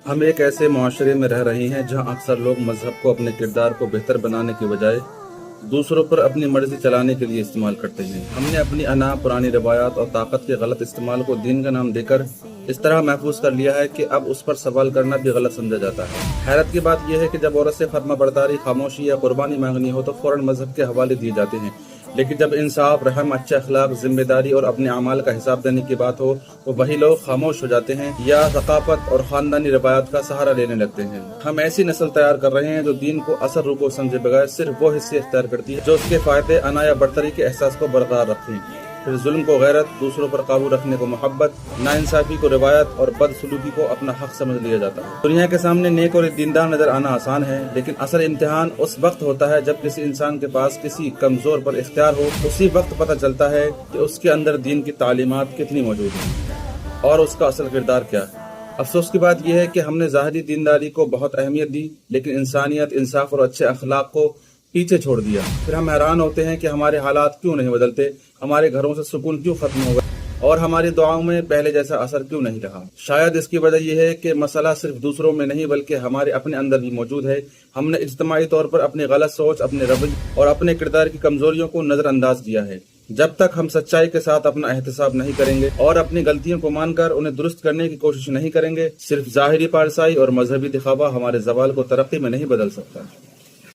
ہم ایک ایسے معاشرے میں رہ رہے ہیں جہاں اکثر لوگ مذہب کو اپنے کردار کو بہتر بنانے کے بجائے دوسروں پر اپنی مرضی چلانے کے لیے استعمال کرتے ہیں۔ ہم نے اپنی انا، پرانی روایات اور طاقت کے غلط استعمال کو دین کا نام دے کر اس طرح محفوظ کر لیا ہے کہ اب اس پر سوال کرنا بھی غلط سمجھا جاتا ہے۔ حیرت کی بات یہ ہے کہ جب عورت سے فرما برداری، خاموشی یا قربانی مانگنی ہو تو فوراً مذہب کے حوالے دیے جاتے ہیں، لیکن جب انصاف، رحم، اچھے اخلاق، ذمہ داری اور اپنے اعمال کا حساب دینے کی بات ہو تو وہی لوگ خاموش ہو جاتے ہیں یا ثقافت اور خاندانی روایات کا سہارا لینے لگتے ہیں۔ ہم ایسی نسل تیار کر رہے ہیں جو دین کو اثر روح سمجھے بغیر صرف وہ حصے اختیار کرتی ہے جو اس کے فائدے، انا یا برتری کے احساس کو برقرار رکھتے ہیں، پھر ظلم کو غیرت، دوسروں پر قابو رکھنے کو محبت، ناانصافی کو روایت اور بدسلوکی کو اپنا حق سمجھ لیا جاتا ہے۔ دنیا کے سامنے نیک اور دیندار نظر آنا آسان ہے، لیکن اصل امتحان اس وقت ہوتا ہے جب کسی انسان کے پاس کسی کمزور پر اختیار ہو۔ اسی وقت پتہ چلتا ہے کہ اس کے اندر دین کی تعلیمات کتنی موجود ہیں اور اس کا اصل کردار کیا ہے۔ افسوس کی بات یہ ہے کہ ہم نے ظاہری دینداری کو بہت اہمیت دی، لیکن انسانیت، انصاف اور اچھے اخلاق کو پیچھے چھوڑ دیا۔ پھر ہم حیران ہوتے ہیں کہ ہمارے حالات کیوں نہیں بدلتے، ہمارے گھروں سے سکون کیوں ختم ہو گیا اور ہماری دعاؤں میں پہلے جیسا اثر کیوں نہیں رہا۔ شاید اس کی وجہ یہ ہے کہ مسئلہ صرف دوسروں میں نہیں بلکہ ہمارے اپنے اندر بھی موجود ہے۔ ہم نے اجتماعی طور پر اپنی غلط سوچ، اپنے رویے اور اپنے کردار کی کمزوریوں کو نظر انداز کیا ہے۔ جب تک ہم سچائی کے ساتھ اپنا احتساب نہیں کریں گے اور اپنی غلطیوں کو مان کر انہیں درست کرنے کی کوشش نہیں کریں گے، صرف ظاہری پارسائی اور مذہبی دکھاوا ہمارے زوال کو ترقی میں نہیں بدل سکتا۔